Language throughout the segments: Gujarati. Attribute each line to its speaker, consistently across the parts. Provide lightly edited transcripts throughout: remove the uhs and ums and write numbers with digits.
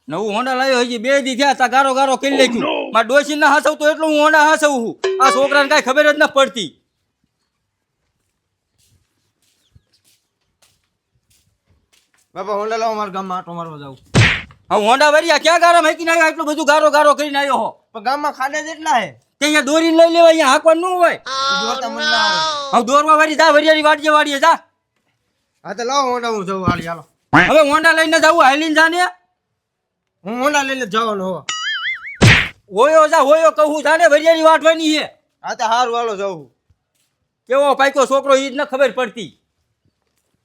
Speaker 1: નવું હોન્ડા લાવ્યો હજી 2 દી થયા તા ગારો ગારો કરી નાખ્યું મારા ડોશી ના હસવ તો એટલું હું હોન્ડા હસવું છું આ છોકરાને કાંઈ ખબર જ ન પડતી
Speaker 2: બાપા હોન્ડા લાવો મારા ગામમાં આટો મારવા જાવ
Speaker 1: હા હોન્ડા વરિયા ક્યાં ગારા મેકીને આવ્યો એટલું બધું ગારો ગારો કરીને આવ્યો હો
Speaker 2: પણ ગામમાં ખાડા જેટલા હે
Speaker 1: કે અહીંયા દોરીને લઈ લેવાય અહીંયા હાંકવાનું ન હોય
Speaker 2: દોરતા મને ના આવે
Speaker 1: હવે દોરવા વાળી જા વરિયાની વાડીએ જા
Speaker 2: હા તો લાવો હોન્ડા હું જઉં હાલી હાલો
Speaker 1: હવે હોન્ડા લઈને જાવું હાલીને જા ને
Speaker 2: હું હોન્ડા લઈને જવાનો હો
Speaker 1: હોયો કહું જાને વરિયાની વાટવાની છે
Speaker 2: હા તો હારું હાલો જાઉં
Speaker 1: કેવો પાક્યો છોકરો ઈ જ ન ખબર પડતી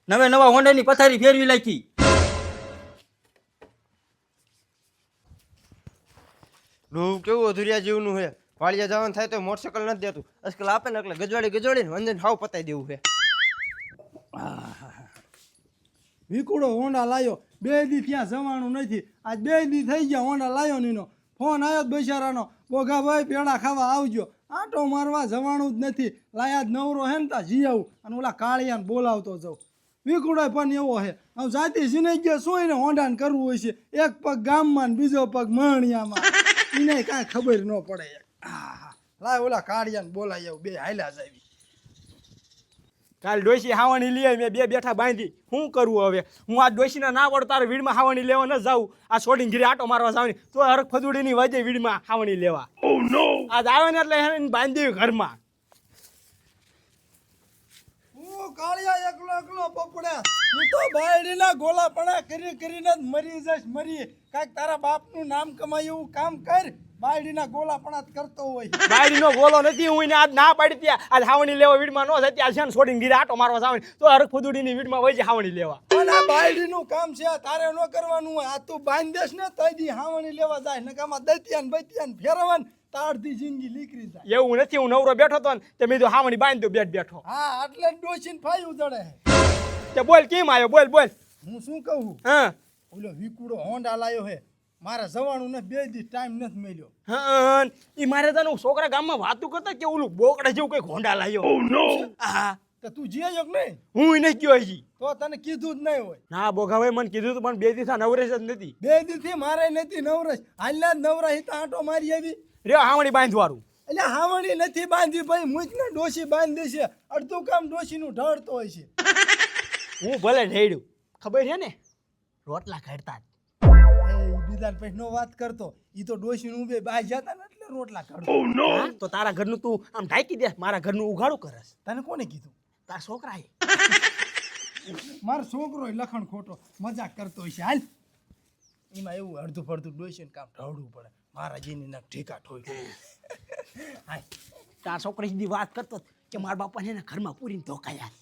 Speaker 1: નવા હોન્ડાની પથારી ફેરવી નાખી
Speaker 2: ડૂબ કેવું અધુરિયા જેવનું હે વાળિયા જવાનું થાય તો મોટરસાઇકલ નથી દેતું આજકાલ આપે ને એટલે ગજવાડી વંજન હાવ પતાઈ દેવું છે
Speaker 3: વિકુડો હોન્ડા લાયો 2 દી ત્યાં જવાનું નથી આજ 2 દી થઈ ગયા હોન્ડા લાયો નીનો ફોન આવ્યો બિચારાનો બોગાભાઈ પેડા ખાવા આવજો આટો મારવા જવાનું જ નથી લાયા જ નવરો હે ને તા જી આવું અને ઓલા કાળિયાને બોલાવતો જાઉં વિકુડો પણ એવો હે હવે જાતિ સીને ગયા શું એને હોન્ડાને કરવું હોય છે એક પગ ગામમાં ને બીજો પગ મણિયામાં એને કાંઈ ખબર ન પડે લાય ઓલા કાળિયાને બોલાવી આવું 2 હાલ્યા જાવી
Speaker 4: કાલ ડોશી હાવણી લઈ આવી મેં 2 બેઠા બાંધી શું કરવું હવે હું આ ડોશીના ના વડ તારે વીડમાં હાવણી લેવા ન જાઉં આ છોડીને ઘીરે આટો મારવા જાવની તો હરખ ફદુડીની વજે વીડમાં હાવણી લેવા આજ આવે ને એટલે એને બાંધી ઘરમાં
Speaker 3: કાળિયા એકલો પપડ્યા તું તો બાયડીના ગોલા પડા કરીને જ મરી જઈશ મરી કાંઈક તારા બાપનું નામ કમાય એવું કામ કર બાયડીના ગોલા પડા કરતો હોય
Speaker 4: બાયડીનો ગોલો નથી હું એને આજ ના પાડી ત્યાં આજ હાવણી લેવા વીડમાં ન જતી આજ છે ને છોડીને ઘીરે આટો મારવા જાવની તો હરખ ફદુડીની વીડમાં વજે હાવણી લેવા
Speaker 3: અને આ બાયડીનું કામ છે તારે ન કરવાનું હોય આ તું બાંધી દેશ ને તઈ હાવણી લેવા જાય નકામાં દતિયાન બતિયાન ફેરવન તારથી જિંદગી નીકળી જાય
Speaker 4: એવું નથી હું નવરો બેઠો તો ને તે મેં તો હાવણી બાંધી દો બેઠો
Speaker 3: હા એટલે ડોસીને ફાઈ ઉજડે
Speaker 4: તે બોલ કેમ આવ્યો બોલ
Speaker 3: હું શું કહું
Speaker 4: હા
Speaker 3: ઓલો વિકુડો હોન્ડા લાયો હે મારે જવાનું ને 2 દી ટાઈમ નથી મળ્યો
Speaker 4: હા ઈ મારે તને છોકરા ગામમાં વાતું કરતા કે ઓલું બોકડા જેવું કઈ ઘોંડા લાયો હા
Speaker 3: તો તું જીયો કે નહીં
Speaker 4: હું નહીં ગયો હજી
Speaker 3: તો તને કીધું જ નહીં હોય
Speaker 4: ના બોગાવે મને કીધું તું પણ 2 દિવસ નવરેશ જ નથી
Speaker 3: 2 દી થી મારે નથી નવરસ હાલના જ નવરા હિતા આંટો મારી આવી
Speaker 4: રે હાવણી બાંધવારું
Speaker 3: એટલે હાવણી નથી બાંધી ભાઈ મૂકને ડોશી બાંધી છે અડધું કામ ડોશીનું ઢળતો હોય છે
Speaker 4: હું ભલે ઢેડ્યું ખબર છે ને રોટલા ખડતા
Speaker 3: બીજાને પછી નો વાત કરતો ઈ તો ડોશીનું ઉભે બાય જતા ને એટલે રોટલા કરતો
Speaker 4: તો તારા ઘરનું તું આમ ઢાંકી દે મારા ઘરનું ઉઘાડું કરસ
Speaker 3: તને કોને કીધું
Speaker 4: તારા છોકરાએ
Speaker 3: મારો છોકરો લખણ ખોટો મજાક કરતો હોય છે હાલ એમાં એવું અડધું ફડધું ડોશીને કામ ઢળવું પડે મારા જીની ના ઠીકા ઠોઈ
Speaker 4: હાય તારા છોકરા સીધી વાત કરતો કે મારા બાપાને એના ઘરમાં પૂરીને ધોકાયા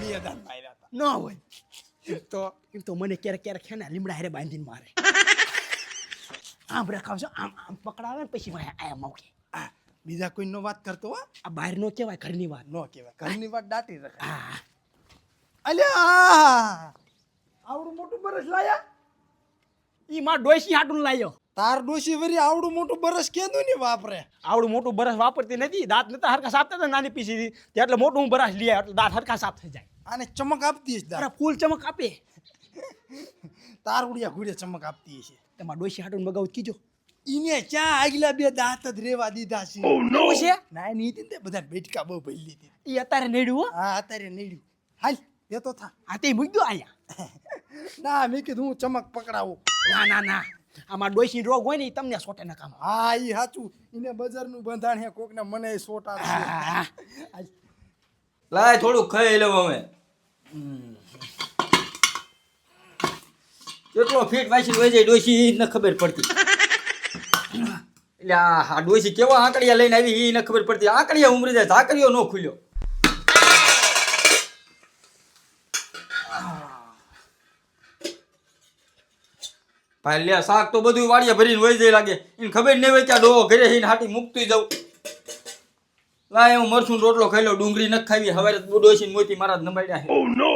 Speaker 3: બે દાન માર્યા હતા
Speaker 4: ન હોય તો એમ તો મને ક્યારેક છે ને લીમડા હારે બાંધીને મારે આમ રખાવશો આમ પકડાવે ને પછી આયા મોકે
Speaker 3: બીજા કોઈનો વાત કરતો હો
Speaker 4: આ બહાર નો કહેવાય ઘરની વાત
Speaker 3: નો કહેવાય ઘરની વાત દાટી રખાય
Speaker 4: હા
Speaker 3: અલ્યા આવડું મોટું બરસ લાયા
Speaker 4: ઈ માં ડોશી હાટું લાયો
Speaker 3: તાર ડોશી વરી આવડું મોટું બરસ કેદું ને વાપરે
Speaker 4: આવડું મોટું બરસ વાપરતી નથી દાંત નતા હરખા સાફ થતા નાની પીસી એટલે મોટું હું બરસ લઈ એટલે દાંત હરખા સાફ થઈ જાય
Speaker 3: આને ચમક આપતી છે
Speaker 4: અરે ફૂલ ચમક આપે
Speaker 3: તાર ઉડિયા ઘુડે ચમક આપતી છે
Speaker 4: તમારા ડોશી હાટું મગાવું કીજો
Speaker 3: ઈને ક્યાં આગલા 2 દાંત જ રેવા દીધા છે
Speaker 4: એવું છે
Speaker 3: ના નીતિ તે બધા બેટકા બહુ ભઈ લીધી
Speaker 4: ઈ અત્યારે નેડ્યું હો
Speaker 3: હા અત્યારે નીડ્યું હાલ એ તો થા
Speaker 4: આ તે મૂકી દો અહીંયા
Speaker 3: ના મેં કીધું હું ચમક પકડાવું
Speaker 4: ના આમાં ડોશી રોગ હોય ને ઈ તમને સોટે ના કામ
Speaker 3: હા ઈ સાચું ઈને બજારનું બંધાણ હે કોકને મને સોટા છે
Speaker 1: લાય થોડું ખાઈ લેવું અમે કેટલો ફીટ વાંચી વહી જાય ડોશી ઈ ન ખબર પડતી એટલે આ ડોશી કેવા આંકડિયા લઈને આવી ઈ ન ખબર પડતી આંકડિયા ઉમરી જાય ઝાકરિયો ન ખુલ્યો ભાઈ લે શાક તો બધું વાડિયા ભરીને વહી જાય લાગે એને ખબર નહીં હોય કે આ ડોહો ઘરે જઈને હાટી મૂકતી જાઉં લાય હું મરસું રોટલો ખાઈ લઉં ડુંગળી ન ખાવી હવે ડોશી મોતી મારા નમાડ્યા છે ઓ નો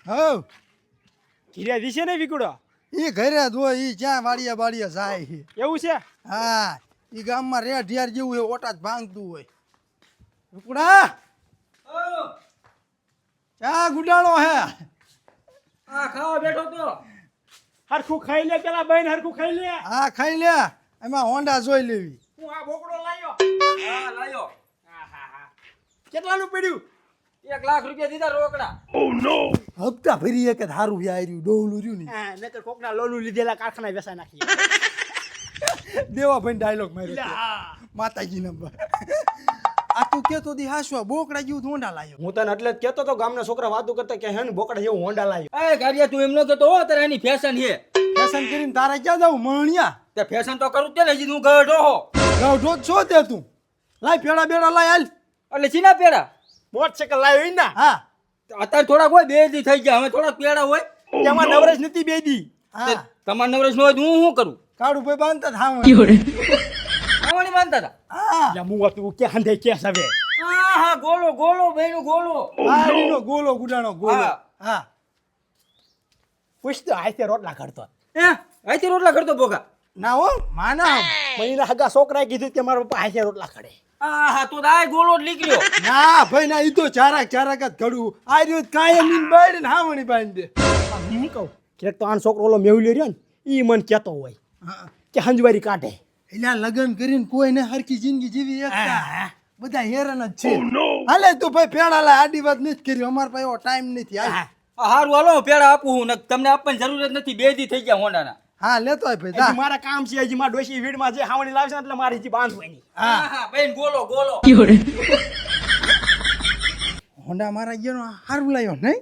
Speaker 3: હવ
Speaker 4: ઘીરે દિશે ને વિકુડો
Speaker 3: એ ઘરે જ હોય એ જ્યાં વાડીએ બાડીએ જાય છે
Speaker 4: એવું છે?
Speaker 3: હા એ ગામમાં રેઢ ઢેર જેવું હોય ઓટા જ ભાંગતું હોય રૂપડા ચા ગુડાણો હે
Speaker 1: આ ખાવા બેઠો તો
Speaker 4: હરખું ખાઈ લે પેલા બહેન, હરખું ખાઈ લે.
Speaker 3: હા ખાઈ લે એમાં હોન્ડા જોઈ લેવી
Speaker 4: હું આ બોકડો લાયો.
Speaker 1: હા લાયો.
Speaker 4: કેટલાનું પડ્યું?
Speaker 1: 1 લાખ રૂપિયા દીધા રોકડા.
Speaker 3: હપ્તા ભરી એક જ હારું યા રહ્યું ડોહલું રહ્યું ને
Speaker 4: હા, નકર કોકના લોનું લીધેલા કારખાના વેસા નાખીએ.
Speaker 3: દેવા ભાઈ ડાયલોગ માર્યો છે.
Speaker 4: હા.
Speaker 3: માતાજી નંબર આ તું કેતો દી હાસવા બોકડા જેવું તો હોન્ડા લાયો
Speaker 4: હું તને એટલે જ કહેતો તો ગામના છોકરા વાતો કરતા કે હે ને બોકડા જેવું હોન્ડા લાયો.
Speaker 1: એ ગાડિયા તું એમ ન કહેતો હો તારે એની ફેશન છે.
Speaker 3: ફેશન કરીને તારે ક્યાં જાવ મણિયા
Speaker 1: તે ફેશન તો કરું જ તે ને હજી તું ગઢો હો.
Speaker 3: ગઢો જ છો તે તું લાય પેડા બેડા લાય હાલ
Speaker 1: એટલે ચીના પેડા
Speaker 4: મોટરસાઇકલ લાવ્યો ઈ ના.
Speaker 3: હા
Speaker 1: અત્યારે થોડાક હોય 2 દી થઈ ગયા હવે થોડાક પેડા હોય
Speaker 4: તેમાં નવરેશ નથી બે દી.
Speaker 3: હા
Speaker 1: તમારા નવરેશ નો હોય તો હું શું કરું?
Speaker 3: કાળુ ભાઈ બાંધતા થાવ
Speaker 1: આવવાની માનતા હતા.
Speaker 3: હા
Speaker 4: એટલે હું તું કે હંધે કેસ હવે.
Speaker 1: હા ગોલો ગોલો બેનું ગોલો.
Speaker 3: આડીનો ગોલો ગુડાણો ગોલો
Speaker 1: હા.
Speaker 3: હા
Speaker 4: પૂછતો હાથે રોટલા કરતો.
Speaker 1: અહીંથી રોટલા કરતો બોગા.
Speaker 3: ના હો માના
Speaker 4: મહિના હગા છોકરાએ કીધું કે મારા પપ્પા હાથે રોટલા કરે.
Speaker 1: હા તો દાય ગોલો જ નીકળ્યો.
Speaker 3: ના ભાઈ ના ઈ તો ચારાક ચારાક જ ઘડું આ રહ્યું કાયમ ની બાળી ને હાવણી બાંધી દે
Speaker 4: હું કહું કે તો આનો છોકરો ઓલો મેહુલ્યો રહ્યો ને ઈ મને કહેતો હોય
Speaker 3: હા
Speaker 4: કે હંજવારી કાઢે.
Speaker 3: એટલે લગ્ન કરીને કોઈને હરખી જિંદગી જીવી એકતા બધા હેરાન જ છે હાલે તું ભાઈ પેડા લાય આડી વાત નથી કરી અમાર પાસે એવો ટાઈમ નથી હાલ
Speaker 1: હારું હાલો પેડા આપું હું ને તમને આપવાની જરૂર જ નથી 2 દી થઈ ગયા હોન્ડાના.
Speaker 3: હા લેતો આય ભાઈ
Speaker 4: હજી
Speaker 3: જા
Speaker 4: મારા કામ છે, હજી મારા ડોશી વીડમાં જે હાવણી લાવશે ને એટલે મારે હજી બાંધવાની.
Speaker 1: હા બેન ગોલો ગોલો.
Speaker 3: હોન્ડા મારા ગયો હારું લાયો નહીં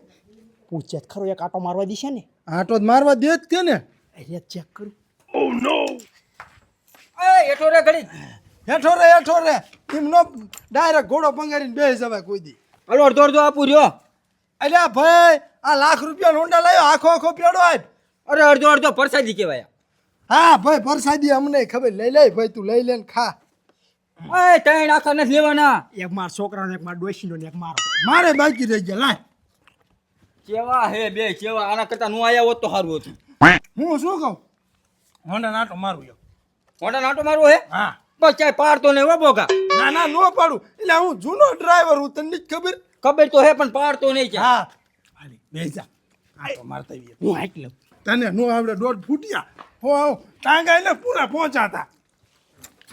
Speaker 4: પૂછે ખરો એક આટો મારવા દીશે ને
Speaker 3: આટો જ મારવા દે જ કે ને
Speaker 4: એટલે ચેક કરું.
Speaker 1: એ એઠો રે ઘડી.
Speaker 3: હેઠો રે એમ નો ડાયરેક્ટ ઘોડો પંગારીને બેસી જવાય કોઈ દી
Speaker 1: હાલો અડધો અડધો આપું રહ્યો.
Speaker 3: અલ્યા ભાઈ આ લાખ રૂપિયા હોન્ડા લાયો આખો પેડો આપ
Speaker 1: અરે અડધો અડધો પરસાદી કહેવાય.
Speaker 3: હા ભાઈ પરસાદી અમને ખબર લઈ લે ભાઈ તું લઈ લે ને ખા
Speaker 1: એ ત્રણ આખા નથી લેવાના.
Speaker 4: એક માર છોકરાનો, એક માર ડોશીનો ને એક મારો.
Speaker 3: મારે બાકી રહી ગયા લાય
Speaker 1: કેવા હે બે કેવા આના કરતા નું આયા હોત તો સારું હતું.
Speaker 3: હું શું કહું હોન્ડા નાટો મારું યો
Speaker 1: હોન્ડા નાટો મારવો હે?
Speaker 3: હા
Speaker 1: બસ ચાય પાડતો ને હો બોગા.
Speaker 3: ના ના નો પાડું એટલે હું જૂનો ડ્રાઈવર હું તને નથી ખબર
Speaker 1: ખબર તો હે પણ પાડતો નહીં છે.
Speaker 3: હા હાલી બેસા આટો મારતા આવીએ
Speaker 4: હું હાઈટ લઉં.
Speaker 3: તને નો આવડે દોઢ ફૂટ્યા હો ટાંગા એને પૂરા પહોંચાતા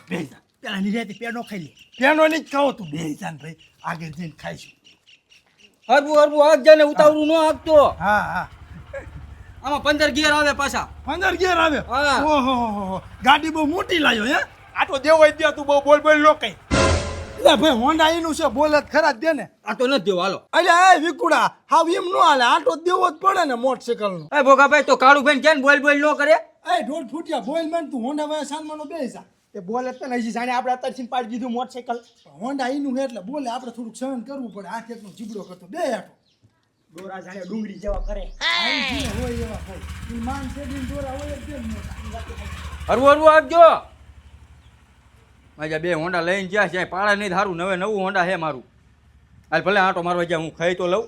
Speaker 3: બેસા
Speaker 4: પેલા નિરાતે પેડો ખાઈ લે.
Speaker 3: પેનો નહીં કહો તું બેસા ને ભાઈ આગળ જઈને ખાઈશું
Speaker 1: હરવું હરવું આગજા ને ઉતાવળું ન આગતો.
Speaker 3: હા હા
Speaker 1: આમાં 15 ગિયર આવે પાછા.
Speaker 3: 15 ગેર આવે
Speaker 1: હા.
Speaker 3: ઓહો ગાડી બહુ મોટી લાવ્યો હે
Speaker 4: આટો દેવો જ દે, તું બહુ બોલ નો કઈ.
Speaker 3: એટલે ભાઈ હોન્ડા એનું છે બોલે જ ખરા જ દે ને
Speaker 1: આ તો નથી દેવો હાલો.
Speaker 3: અલ્યા એ વિકુડા હાવ એમ નો હાલે આટો જ દેવો જ પડે ને મોટરસાઇકલ નો
Speaker 1: એ બોગા ભાઈ તો કાળું ભાઈ કેમ બોલ બોલ ન કરે?
Speaker 3: એ દોઢ ફૂટ્યા બોલ મેન તું હોન્ડા ભાઈ સાનમાનો બેસા
Speaker 4: એ બોલે તો ને હજી જાણે આપણે અત્યારથી પાડી દીધું મોટરસાઇકલ.
Speaker 3: હોન્ડા એનું હે એટલે બોલે આપણે થોડુંક સહન કરવું પડે આ ખેતનો જીબડો કરતો બે આટો
Speaker 4: દોરા જાણે ડુંગળી જેવા કરે.
Speaker 3: આવી જે હોય એવા હોય ઈ માન શેડીને દોરા હોય જ કેમ મોટા
Speaker 1: હરવું હરવું આગજો. માજા બે હોન્ડા લઈને જ્યાં છે પાડા નહીં સારું નવે નવું હોન્ડા હે મારું. હાલ ભલે આંટો મારવા જ્યાં હું ખાઈ તો લઉં.